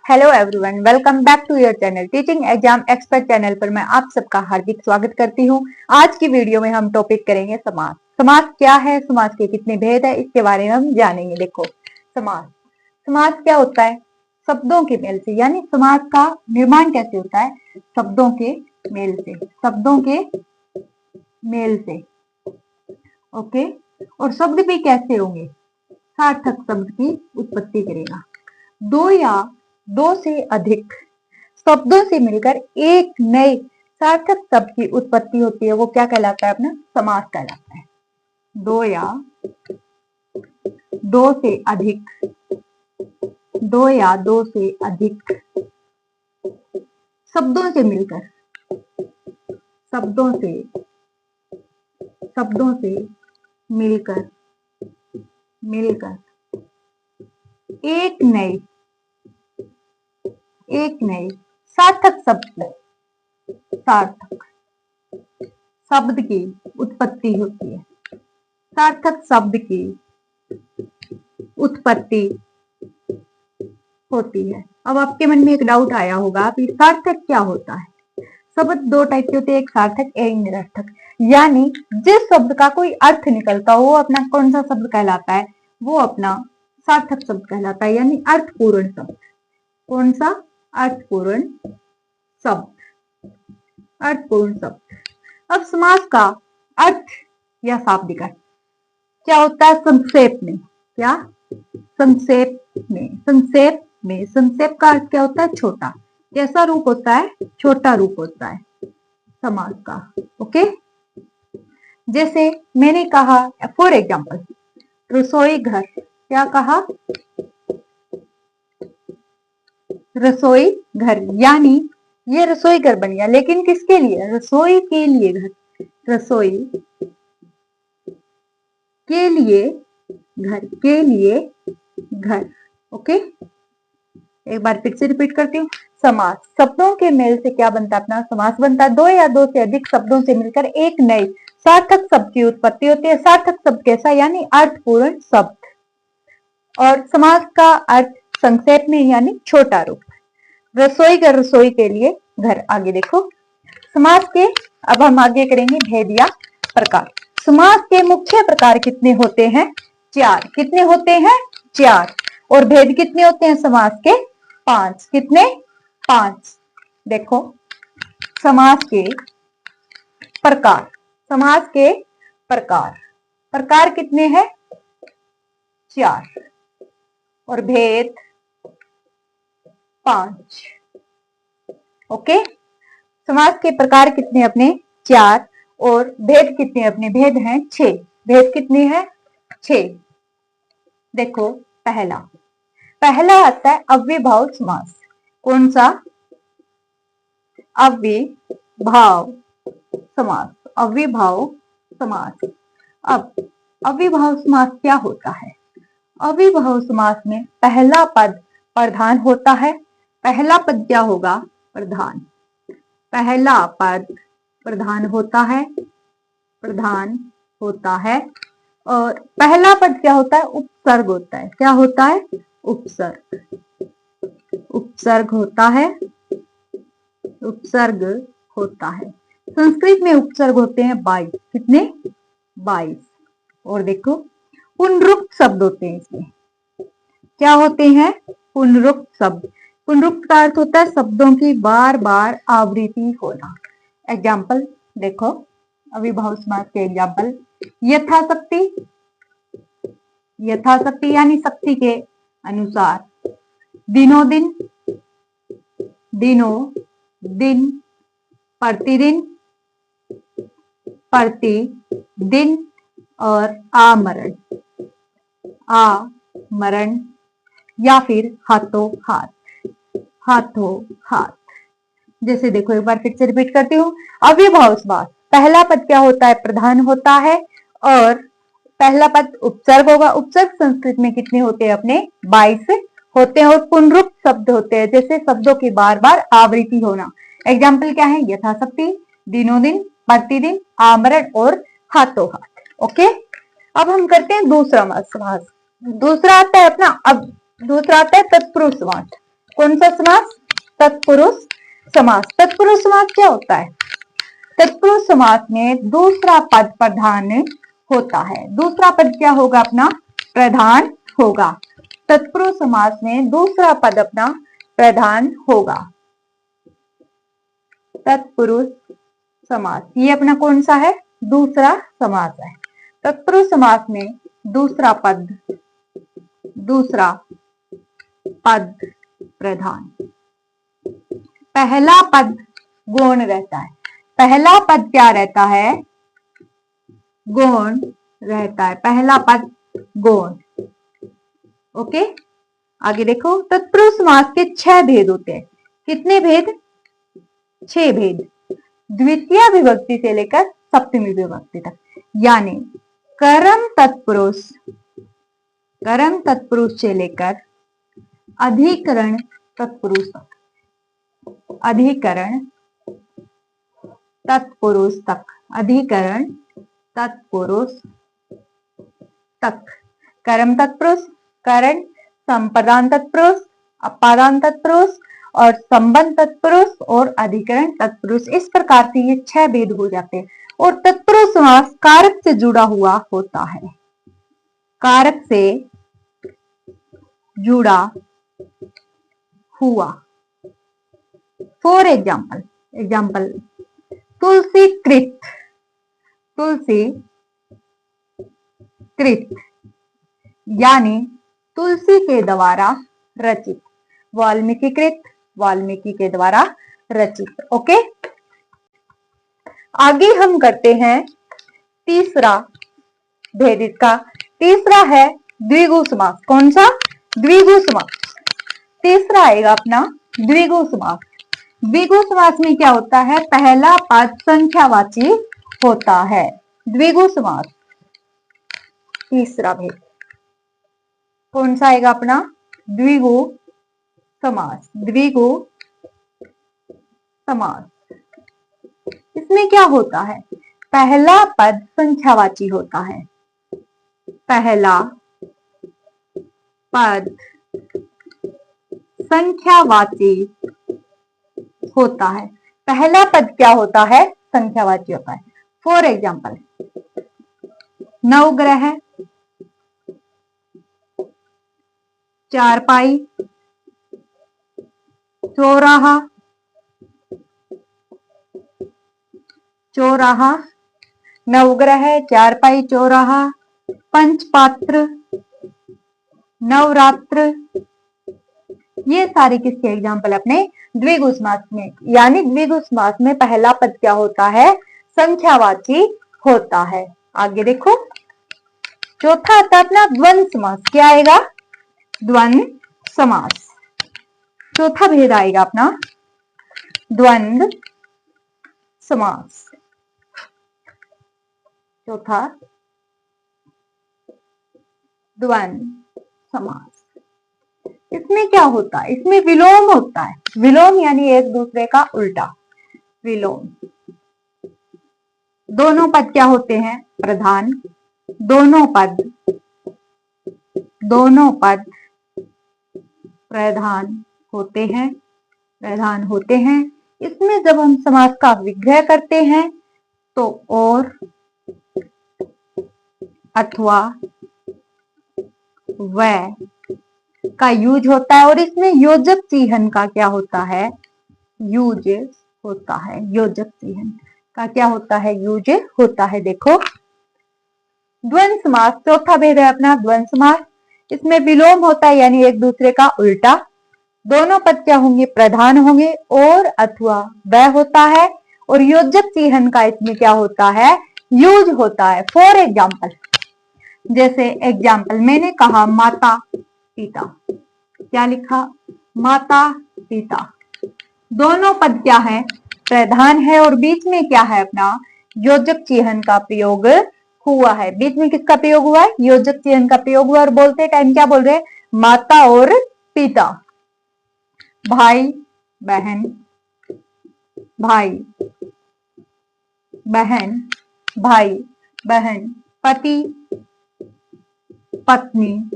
Hello everyone, welcome back to your channel teaching exam expert channel पर मैं आप सबका हार्दिक स्वागत करती हूं। आज की वीडियो में हम टॉपिक करेंगे समास। समास क्या है, समास के कितने भेद है, इसके बारे में हम जानेंगे। देखो, समास समास क्या होता है? शब्दों के मेल से, यानी समास का निर्माण कैसे होता है? शब्दों के मेल से, शब्दों के मेल से। ओके, और शब्द भी कैसे होंगे? सार्थक शब्द की उत्पत्ति करेगा। दो या दो से अधिक शब्दों से मिलकर एक नए सार्थक शब्द की उत्पत्ति होती है, वो क्या कहलाता है? अपना समास कहलाता है। दो या दो से अधिक, दो या दो से अधिक शब्दों से मिलकर, शब्दों से मिलकर एक नए सार्थक शब्द की उत्पत्ति होती है। सार्थक शब्द की उत्पत्ति होती है। अब आपके मन में एक डाउट आया होगा कि सार्थक क्या होता है? शब्द दो टाइप के होते हैं, एक सार्थक एक निरर्थक। यानी जिस शब्द का कोई अर्थ निकलता हो वो अपना कौन सा शब्द कहलाता है? वो अपना सार्थक शब्द कहलाता है, यानी अर्थपूर्ण शब्द। कौन सा? अर्थपूर्ण शब्द। अब समास का अर्थ या शाब्दिक अर्थ क्या होता है? संक्षेप में। क्या? संक्षेप का अर्थ क्या होता है? छोटा। कैसा रूप होता है? छोटा रूप होता है समास का। ओके, जैसे मैंने कहा, फॉर एग्जाम्पल, रसोई घर। क्या कहा? रसोई घर, यानी ये रसोई घर बन गया, लेकिन किसके लिए? रसोई के लिए घर। रसोई के लिए घर। ओके, एक बार फिर से रिपीट करती हूँ। समास शब्दों के मेल से क्या बनता है? अपना समास बनता है। दो या दो से अधिक शब्दों से मिलकर एक नए सार्थक शब्द की उत्पत्ति होती है। सार्थक शब्द कैसा? यानी अर्थपूर्ण शब्द। और समास का अर्थ संक्षेप में, यानी छोटा रूप। रसोई घर, रसोई के लिए घर। आगे देखो समास के, अब हम आगे करेंगे भेद या प्रकार। समास के मुख्य प्रकार कितने होते हैं? चार। कितने होते हैं? चार। और भेद कितने होते हैं समास के? पांच। कितने? पांच। देखो, समास के प्रकार। प्रकार कितने हैं? चार। और भेद पांच। ओके, समास के प्रकार कितने अपने? चार। और भेद कितने अपने? भेद हैं 6। भेद कितने हैं? 6। देखो, पहला आता है अव्ययभाव समास। कौन सा? अव्ययभाव समास। अब अव्ययभाव समास क्या होता है? अव्ययभाव समास में पहला पद प्रधान होता है। पहला पद क्या होगा? प्रधान। पहला पद प्रधान होता है। और पहला पद क्या होता है? उपसर्ग होता है। क्या होता है? उपसर्ग होता है। संस्कृत में उपसर्ग होते हैं 22। कितने? 22। और देखो, पुनरुक्त शब्द होते हैं इसमें। क्या होते हैं? पुनरुक्त शब्द। पुनरुक्त का अर्थ होता है शब्दों की बार बार आवृत्ति होना। एग्जाम्पल देखो, अव्ययभाव समास के एग्जाम्पल, यथाशक्ति यानी शक्ति के अनुसार। दिनों दिन, प्रतिदिन और आमरण या फिर हाथों हाथ। जैसे देखो, एक बार फिर से रिपीट करती हूँ। अव्ययभाव समास पहला पद क्या होता है? प्रधान होता है। और पहला पद उपसर्ग होगा। उपसर्ग संस्कृत में कितने होते हैं अपने? 22 होते हैं। और पुनरुक्त शब्द होते हैं, जैसे शब्दों की बार बार आवृत्ति होना। एग्जाम्पल क्या है? यथाशक्ति, दिनों दिन, प्रतिदिन, आमरण और हाथों हाथ। ओके, अब हम करते हैं दूसरा समास। दूसरा आता है तत्पुरुष समास। कौन सा समास? तत्पुरुष समास। तत्पुरुष समास क्या होता है? तत्पुरुष समास में दूसरा पद प्रधान होता है। दूसरा पद क्या होगा अपना? प्रधान होगा। तत्पुरुष समास में दूसरा पद अपना प्रधान होगा। तत्पुरुष समास ये अपना कौन सा है? दूसरा समास है। तत्पुरुष समास में दूसरा पद प्रधान। पहला पद गौण रहता है। पहला पद क्या रहता है? गौण रहता है। पहला पद गौण। ओके, आगे देखो। तत्पुरुष समास के 6 भेद होते हैं। कितने भेद? 6 भेद। द्वितीय विभक्ति से लेकर सप्तमी विभक्ति तक, यानी कर्म तत्पुरुष से लेकर अधिकरण तत्पुरुष तक। अधिकरण तत्पुरुष तक। अधिकरण तत्पुरुष तक। कर्म तत्पुरुष, करण, संपदान तत्पुरुष, अपादान तत्पुरुष और संबंध तत्पुरुष और अधिकरण तत्पुरुष। इस प्रकार से ये 6 भेद हो जाते हैं। और तत्पुरुष समास कारक से जुड़ा हुआ होता है। कारक से जुड़ा हुआ। फॉर एग्जाम्पल तुलसी कृत यानी तुलसी के द्वारा रचित। वाल्मीकि कृत, वाल्मीकि के द्वारा रचित। ओके, आगे हम करते हैं तीसरा भेद। इसका तीसरा है द्विगु समास। कौन सा? द्विगु समास। तीसरा आएगा अपना द्विगु समास। द्विगु समास में क्या होता है? पहला पद संख्यावाची होता है। द्विगु समास तीसरा भेद कौन सा आएगा अपना? द्विगु समास। द्विगु समास इसमें क्या होता है? पहला पद संख्यावाची होता है। पहला पद संख्यावाची होता है। पहला पद क्या होता है? संख्यावाची होता है। फॉर एग्जाम्पल नवग्रह, चारपाई, चौराहा, नवग्रह, चारपाई, चौराहा, पंचपात्र, नवरात्र, ये सारे किसके एग्जाम्पल अपने द्विगु समास में। यानी द्विगु समास में पहला पद क्या होता है? संख्यावाची होता है। आगे देखो, चौथा आता है अपना द्वंद्व समास। क्या आएगा? द्वंद्व समास। चौथा भेद आएगा अपना द्वंद्व समास। चौथा द्वंद्व समास। इसमें क्या होता है? इसमें विलोम होता है। विलोम यानी एक दूसरे का उल्टा। विलोम। दोनों पद क्या होते हैं? प्रधान। दोनों पद प्रधान होते हैं। इसमें जब हम समास का विग्रह करते हैं तो और, अथवा, व का यूज होता है। और इसमें योजक चिह्न का क्या होता है? यूज होता है। योजक चिह्न का क्या होता है? यूज होता है। देखो, द्वंद्व समास चौथा भेद है अपना द्वंद्व समास। इसमें विलोम होता है, यानी एक दूसरे का उल्टा। दोनों पद क्या होंगे? प्रधान होंगे। और अथवा व होता है। और योजक चिह्न का इसमें क्या होता है? यूज होता है। फॉर एग्जाम्पल, जैसे एग्जाम्पल मैंने कहा माता पिता। क्या लिखा? माता पिता। दोनों पद क्या है? प्रधान है। और बीच में क्या है अपना? योजक चिह्न का प्रयोग हुआ है। बीच में किसका प्रयोग हुआ है? योजक चिह्न का प्रयोग हुआ। और बोलते टाइम क्या बोल रहे हैं? माता और पिता। भाई बहन, भाई बहन, भाई बहन, पति पत्नी,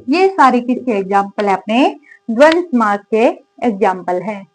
ये सारे किसके एग्जाम्पल है? अपने द्वंद्व समास के एग्जाम्पल हैं।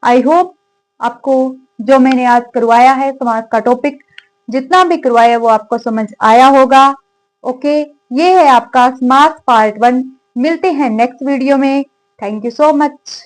आई होप आपको जो मैंने आज करवाया है समास का टॉपिक, जितना भी करवाया वो आपको समझ आया होगा। ओके, ये है आपका समास पार्ट 1। मिलते हैं नेक्स्ट वीडियो में। Thank you so much.